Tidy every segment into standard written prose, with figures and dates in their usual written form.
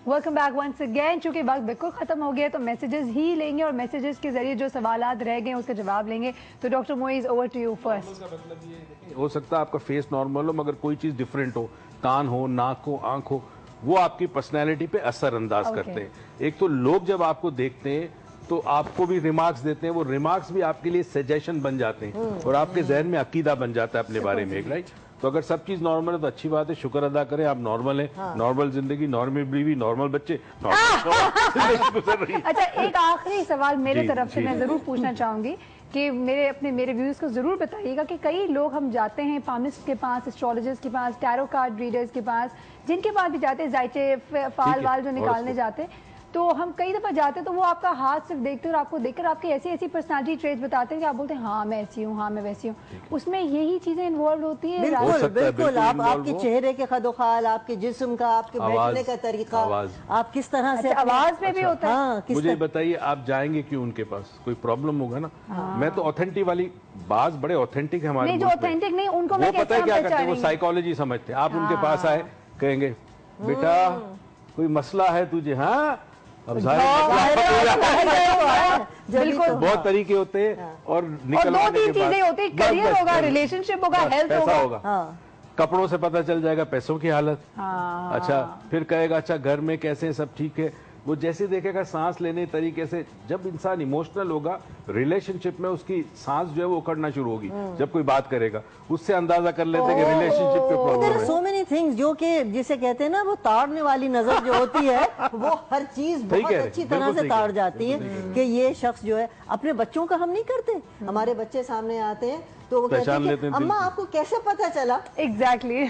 Welcome back once again. چونکہ وقت بالکل ختم ہو گیا تو میسیجز ہی لیں گے اور میسیجز کے ذریعے جو سوالات رہ گئے اس کا جواب لیں گے. تو doctor Moiz over to you first. ہو سکتا ہے آپ کا فیس نارمل ہو مگر کوئی چیز ڈفرینٹ ہو, کان ہو, ناک ہو, آنکھ ہو, وہ آپ کی پرسنالٹی پہ اثر انداز کرتے ہیں. ایک تو لوگ جب آپ کو دیکھتے ہیں تو آپ کو بھی ریمارکس دیتے ہیں, وہ ریمارکس بھی آپ کے لیے سجیشن بن جاتے ہیں اور آپ کے ذہن میں عقیدہ بن جاتا ہے اپنے بارے میں. رائٹ, تو اگر سب چیز نارمل ہے تو اچھی بات ہے, شکر ادا کریں آپ نارمل ہیں. نارمل زندگی, نارمل بیوی, نارمل بچے, اچھا ایک آخری سوال میرے طرف سے میں ضرور پوچھنا چاہوں گی کہ میرے ویوز کو ضرور بتائیے گا کہ کئی لوگ ہم جاتے ہیں پامسٹ کے پاس, اسٹرالوجرز کے پاس, ٹیرو کارڈ ریڈرز کے پاس, جن کے پاس بھی جاتے ہیں زائچے فال وال جو نکالنے جاتے ہیں, تو ہم کئی دفعہ جاتے ہیں تو وہ آپ کا ہاتھ صرف دیکھتے ہیں اور آپ کو دیکھ کر آپ کی ایسی پرسنالٹی ٹریٹس بتاتے ہیں کہ آپ بولتے ہیں ہاں میں ایسی ہوں, ہاں میں ویسی ہوں. اس میں یہی چیزیں انوالو ہوتی ہیں. بالکل بالکل, آپ کے چہرے کے خد و خال, آپ کے جسم کا, آپ کے بیٹھنے کا طریقہ, آپ کس طرح سے آواز میں بھی ہوتا ہے. مجھے بتائیے آپ جائیں گے کیوں ان کے پاس؟ کوئی پرابلم ہوگا نا. میں تو اوتھینٹک والی بعض بڑے اوتھینٹک ہیں ہمارے, جو اوتھینٹک نہیں ان کو وہ پتہ ہے کیا کرتے ہیں, وہ سائیکالوجی سمجھتے ہیں. آپ ان کے پاس آئے کہیں گے بیٹا کوئی مسئلہ ہے تجھے, ہاں اب بہت طریقے ہوتے ہیں اور نکلوانے کے بعد ہوتی ہیں, کریئر ہوگا, ریلیشن شپ ہوگا, ہیلتھ ہوگا, کپڑوں سے پتہ چل جائے گا پیسوں کی حالت. اچھا پھر کہے گا اچھا گھر میں کیسے سب ٹھیک ہے. وہ جیسے دیکھے گا سانس لینے طریقے سے, جب انسان ایموشنل ہوگا ریلیشن شپ میں اس کی سانس جو ہے وہ اکڑنا شروع ہوگی. جب کوئی بات کرے گا اس سے اندازہ کر لیتے کہ ریلیشن شپ پہ پرابلم ہے. سو مینی تھنگز جو کہ جسے کہتے ہیں نا وہ تاڑنے والی نظر جو ہوتی ہے وہ ہر چیز بہت اچھی طرح سے تاڑ جاتی ہے کہ یہ شخص جو ہے. اپنے بچوں کا ہم نہیں کرتے, ہمارے بچے سامنے آتے ہیں تو وہ کہتے ہیں کہ اماں آپ کو کیسے پتا چلا. ایگزیکٹلی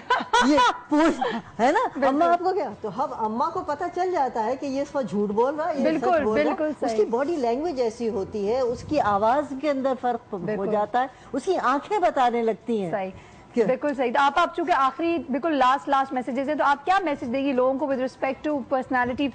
یہ پوچھ ہے نا, اماں آپ کو کیا, تو اب اماں کو پتا چل جاتا ہے کہ یہ اس وقت جھوٹ بول رہا ہے, یہ سچ بول رہا ہے. اس کی باڈی لینگویج ایسی ہوتی ہے, اس کی آواز کے اندر فرق ہو جاتا ہے, اس کی آنکھیں بتانے لگتی ہیں. بالکل صحیح. تو آپ چونکہ آخری بالکل لاسٹ میسیجز ہیں, تو آپ کیا میسج دیں گی لوگوں کو with respect to personality,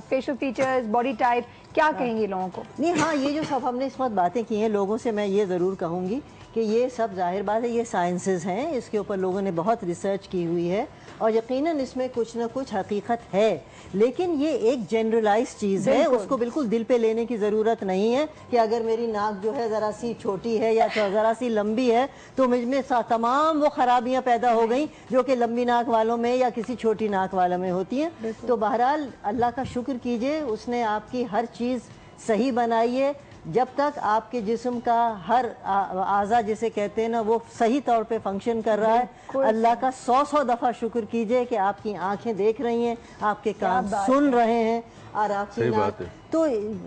facial features, body type, کیا کہیں گے لوگوں کو؟ نہیں ہاں, یہ جو سب ہم نے اس وقت باتیں کی ہیں, لوگوں سے میں یہ ضرور کہوں گی کہ یہ سب ظاہر بات ہے یہ سائنسز ہیں, اس کے اوپر لوگوں نے بہت ریسرچ کی ہوئی ہے اور یقیناً اس میں کچھ نہ کچھ حقیقت ہے, لیکن یہ ایک جنرلائز چیز ہے. اس کو بالکل دل پہ لینے کی ضرورت نہیں ہے کہ اگر میری ناک جو ہے ذرا سی چھوٹی ہے یا ذرا سی لمبی ہے تو مجھ میں تمام وہ خرابیاں پیدا ہو گئیں جو کہ لمبی ناک والوں میں یا کسی چھوٹی ناک والوں میں ہوتی ہیں. تو بہرحال اللہ کا شکر کیجئے, اس نے آپ کی ہر چیز صحیح بنائی ہے. جب تک آپ کے جسم کا ہر اعضا جسے کہتے ہیں نا وہ صحیح طور پہ فنکشن کر رہا ہے, اللہ کا 100 دفعہ شکر کیجئے کہ آپ کی آنکھیں دیکھ رہی ہیں, آپ کے کان سن رہے ہیں اور آپ کی ناک. تو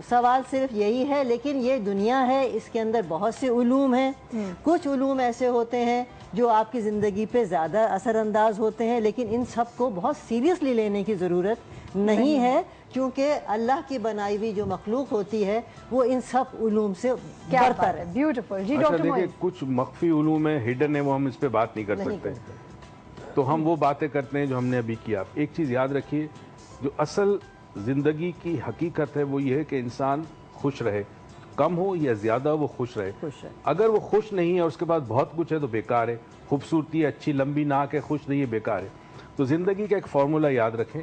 سوال صرف یہی ہے, لیکن یہ دنیا ہے, اس کے اندر بہت سے علوم ہیں. کچھ علوم ایسے ہوتے ہیں جو آپ کی زندگی پہ زیادہ اثر انداز ہوتے ہیں, لیکن ان سب کو بہت سیریسلی لینے کی ضرورت نہیں ہے, کیونکہ اللہ کی بنائی ہوئی جو مخلوق ہوتی ہے وہ ان سب علوم سے برتر ہے. بیوٹیفل. جی اچھا ڈاکٹر دیکھیں, کچھ مخفی علوم ہیں, ہڈن ہیں, وہ ہم اس پہ بات نہیں کر سکتے, تو ہم وہ باتیں کرتے ہیں جو ہم نے ابھی کیا. ایک چیز یاد رکھیے, جو اصل زندگی کی حقیقت ہے وہ یہ ہے کہ انسان خوش رہے, کم ہو یا زیادہ وہ خوش رہے. اگر وہ خوش نہیں ہے اور اس کے پاس بہت کچھ ہے تو بیکار ہے. خوبصورتی ہے, اچھی لمبی ناک ہے, خوش نہیں ہے, بیکار ہے. تو زندگی کا ایک فارمولا یاد رکھیں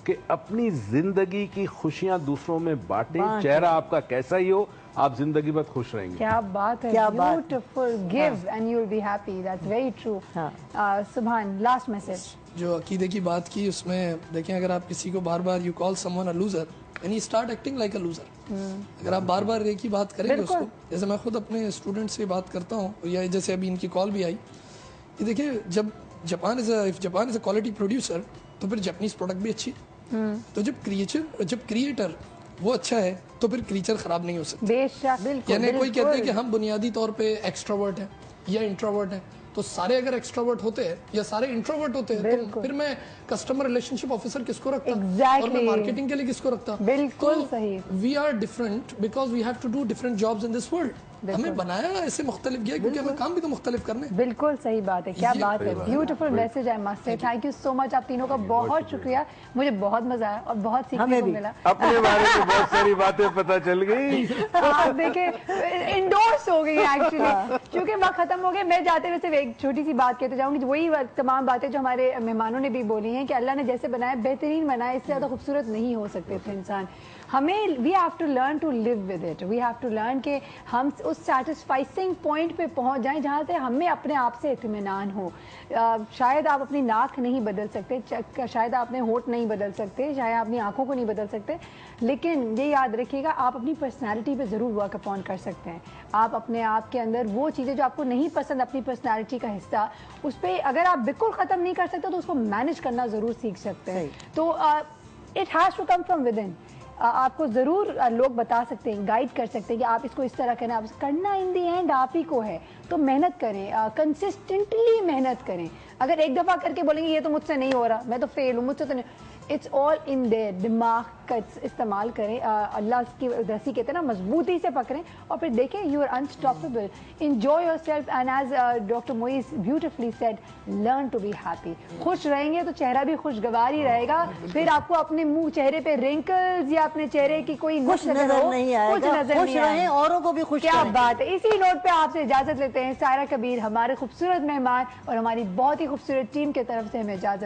کہ اپنی زندگی کی خوشیاں دوسروں میں بانٹیں, چہرہ آپ کا کیسا ہی ہو, آپ زندگی بہت خوش رہیں گے. کیا بات ہے, beautiful. Give and you will be happy. That's very true. Subhan, last message. جو عقیدے کی بات کی اس میں دیکھیں, اگر آپ کسی کو بار بار you call someone a loser and he start acting like a loser. اگر آپ بار بار ایک ہی بات کریں گے اس کو, جیسے میں خود اپنے اسٹوڈنٹ سے بات کرتا ہوں, یا جیسے ابھی ان کی کال بھی آئی, یہ دیکھیں جب Japan is a quality producer تو پھر جاپنیز پروڈکٹ بھی اچھی. تو جب کریٹر وہ اچھا ہے تو پھر کریچر خراب نہیں ہو سکتا. یعنی کوئی کہتے ہیں کہ ہم بنیادی طور پہ ایکسٹراورٹ ہیں یا انٹروورٹ ہیں, تو سارے اگر ایکسٹراورٹ ہوتے ہیں یا سارے انٹروورٹ ہوتے ہیں تو پھر میں کسٹمر ریلیشن شپ آفیسر کس کو رکھتا اور میں مارکیٹنگ کے لیے کس کو رکھتا. بالکل صحیح. We are different because we have to do different jobs in this world. ہمیں بنایا ایسے مختلف گیا کیونکہ ہمیں کام بھی تو مختلف کرنے ہیں. بالکل صحیح بات ہے, کیا بات ہے, بیوٹیفل میسج ہے مسٹ سے. تھینک یو سو مچ آپ تینوں کا بہت شکریہ, مجھے بہت مزہ آیا اور بہت سیکھنے کو ملا. اپنے بارے میں بہت ساری باتیں پتہ چل گئی. آپ دیکھیں انڈورس ہو گئی ایکچولی, کیونکہ وقت ختم ہو گیا. میں جاتے ہوئے صرف ایک چھوٹی سی بات کہتے جاؤں گی, وہی تمام باتیں جو ہمارے مہمانوں نے بھی بولی ہیں کہ اللہ نے جیسے بنایا بہترین بنایا, اس سے زیادہ خوبصورت نہیں ہو سکتے تھے انسان. ہمیں we have to learn to live with it, we have to learn کہ ہم اس سیٹسفائنگ پوائنٹ پہ پہنچ جائیں جہاں سے ہمیں اپنے آپ سے اطمینان ہو. شاید آپ اپنی ناک نہیں بدل سکتے, شاید آپ اپنے ہونٹ نہیں بدل سکتے, شاید آپ اپنی آنکھوں کو نہیں بدل سکتے, لیکن یہ یاد رکھیے گا آپ اپنی پرسنالٹی پہ ضرور ورک اپون کر سکتے ہیں. آپ اپنے آپ کے اندر وہ چیزیں جو آپ کو نہیں پسند اپنی پرسنالٹی کا حصہ, اس پہ اگر آپ بالکل ختم نہیں کر سکتے تو اس کو مینیج کرنا ضرور سیکھ سکتے ہیں. تو it has to come from within. آپ کو ضرور لوگ بتا سکتے ہیں, گائیڈ کر سکتے ہیں کہ آپ اس کو اس طرح کرنا, آپ کرنا ان دی اینڈ آپ ہی کو ہے. تو محنت کریں, کنسسٹنٹلی محنت کریں. اگر ایک دفعہ کر کے بولیں گے یہ تو مجھ سے نہیں ہو رہا, میں تو فیل ہوں, مجھ سے تو نہیں, اٹس آل ان دیر. دماغ کا استعمال کریں, اللہ کی رسی کہتے ہیں نا, مضبوطی سے پکڑیں اور پھر دیکھیں you are unstoppable. Enjoy yourself and as doctor Moiz beautifully said, learn to be happy. خوش رہیں گے تو چہرہ بھی خوشگوار ہی رہے گا, پھر آپ کو اپنے منہ چہرے پہ رنکلز یا اپنے چہرے کی کوئی خوش نظر نہیں آئے گا. خوش رہیں, اوروں کو بھی خوش کیا بات ہے. اسی نوٹ پہ آپ سے اجازت لیتے ہیں. سائرہ کبیر ہمارے خوبصورت مہمان اور ہماری بہت ہی خوبصورت ٹیم کی طرف سے ہمیں اجازت